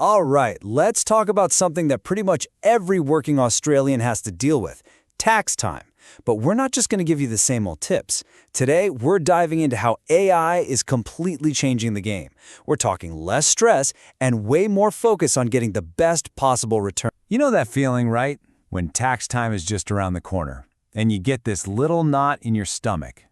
All right, let's talk about something that pretty much every working Australian has to deal with, tax time. But we're not just going to give you the same old tips. Today, we're diving into how AI is completely changing the game. We're talking less stress and way more focus on getting the best possible return. You know that feeling, right? When tax time is just around the corner, and you get this little knot in your stomach.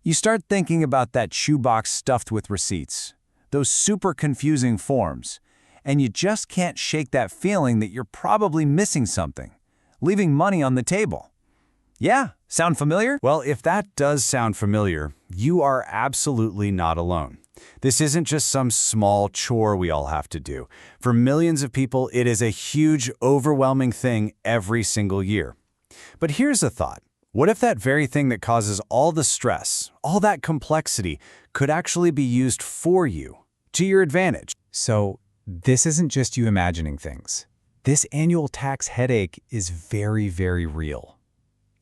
You start thinking about that shoebox stuffed with receipts, those super confusing forms, and you just can't shake that feeling that you're probably missing something, leaving money on the table. Yeah, sound familiar? Well, if that does sound familiar, you are absolutely not alone. This isn't just some small chore we all have to do. For millions of people, it is a huge, overwhelming thing every single year. But here's a thought. What if that very thing that causes all the stress, all that complexity, could actually be used for you, to your advantage? So, this isn't just you imagining things. This annual tax headache is very, very real.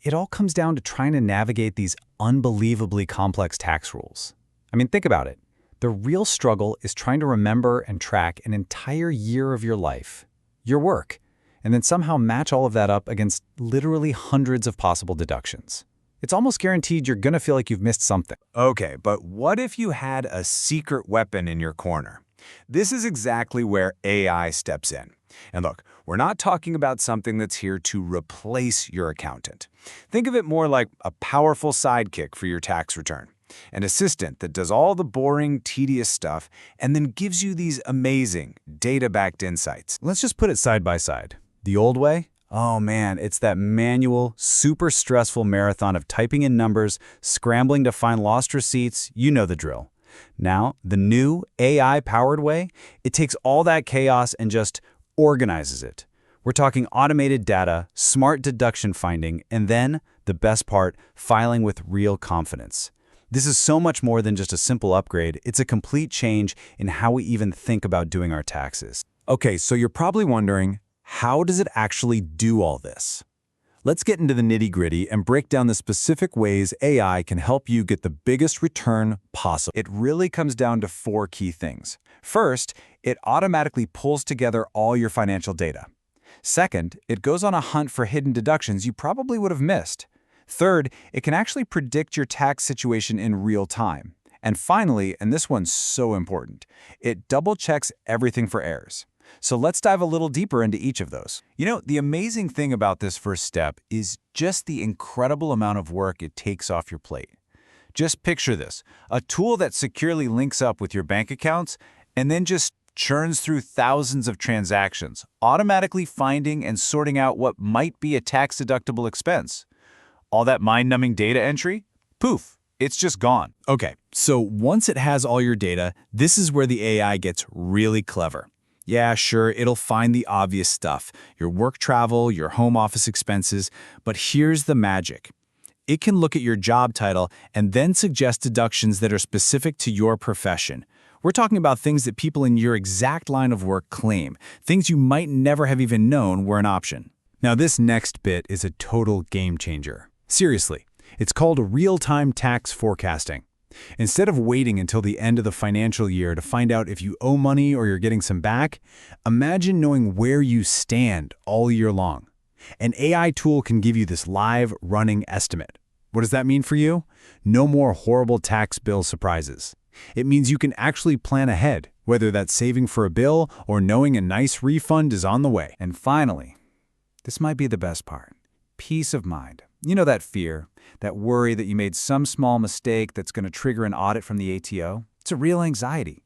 It all comes down to trying to navigate these unbelievably complex tax rules. I mean, think about it. The real struggle is trying to remember and track an entire year of your life, your work, and then somehow match all of that up against literally hundreds of possible deductions. It's almost guaranteed you're going to feel like you've missed something. Okay, but what if you had a secret weapon in your corner? This is exactly where AI steps in. And look, we're not talking about something that's here to replace your accountant. Think of it more like a powerful sidekick for your tax return. An assistant that does all the boring, tedious stuff and then gives you these amazing, data-backed insights. Let's just put it side by side. The old way? Oh man, it's that manual, super stressful marathon of typing in numbers, scrambling to find lost receipts, you know the drill. Now, the new AI-powered way, it takes all that chaos and just organizes it. We're talking automated data, smart deduction finding, and then, the best part, filing with real confidence. This is so much more than just a simple upgrade. It's a complete change in how we even think about doing our taxes. Okay, so you're probably wondering, how does it actually do all this? Let's get into the nitty-gritty and break down the specific ways AI can help you get the biggest return possible. It really comes down to 4 key things. First, it automatically pulls together all your financial data. Second, it goes on a hunt for hidden deductions you probably would have missed. Third, it can actually predict your tax situation in real time. And finally, and this one's so important, it double-checks everything for errors. So let's dive a little deeper into each of those. You know, the amazing thing about this first step is just the incredible amount of work it takes off your plate. Just picture this, a tool that securely links up with your bank accounts and then just churns through thousands of transactions, automatically finding and sorting out what might be a tax-deductible expense. All that mind-numbing data entry? Poof, it's just gone. Okay, so once it has all your data, this is where the AI gets really clever. Yeah, sure, it'll find the obvious stuff, your work travel, your home office expenses, but here's the magic. It can look at your job title and then suggest deductions that are specific to your profession. We're talking about things that people in your exact line of work claim, things you might never have even known were an option. Now, this next bit is a total game changer. Seriously, it's called real-time tax forecasting. Instead of waiting until the end of the financial year to find out if you owe money or you're getting some back, imagine knowing where you stand all year long. An AI tool can give you this live, running estimate. What does that mean for you? No more horrible tax bill surprises. It means you can actually plan ahead, whether that's saving for a bill or knowing a nice refund is on the way. And finally, this might be the best part. Peace of mind. You know that fear, that worry that you made some small mistake that's going to trigger an audit from the ATO? It's a real anxiety.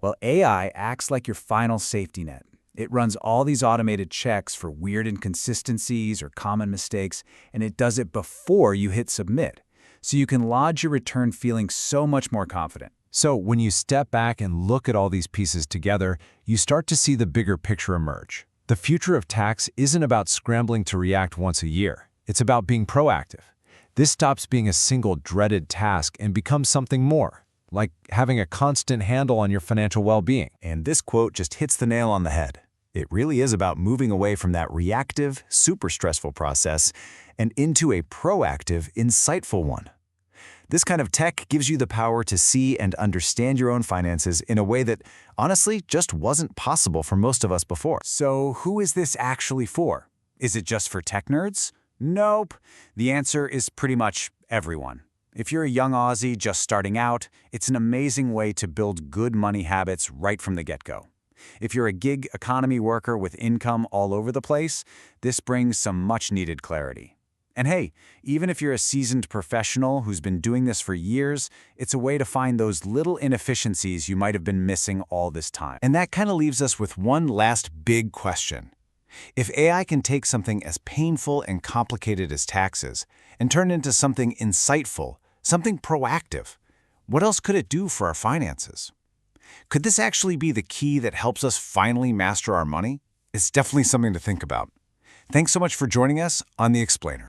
Well, AI acts like your final safety net. It runs all these automated checks for weird inconsistencies or common mistakes, and it does it before you hit submit. So you can lodge your return feeling so much more confident. So when you step back and look at all these pieces together, you start to see the bigger picture emerge. The future of tax isn't about scrambling to react once a year. It's about being proactive. This stops being a single dreaded task and becomes something more, like having a constant handle on your financial well-being. And this quote just hits the nail on the head. It really is about moving away from that reactive, super stressful process and into a proactive, insightful one. This kind of tech gives you the power to see and understand your own finances in a way that, honestly, just wasn't possible for most of us before. So who is this actually for? Is it just for tech nerds? Nope. The answer is pretty much everyone. If you're a young Aussie just starting out, it's an amazing way to build good money habits right from the get-go. If you're a gig economy worker with income all over the place, this brings some much-needed clarity. And hey, even if you're a seasoned professional who's been doing this for years, it's a way to find those little inefficiencies you might have been missing all this time. And that kind of leaves us with one last big question. If AI can take something as painful and complicated as taxes and turn it into something insightful, something proactive, what else could it do for our finances? Could this actually be the key that helps us finally master our money? It's definitely something to think about. Thanks so much for joining us on The Explainer.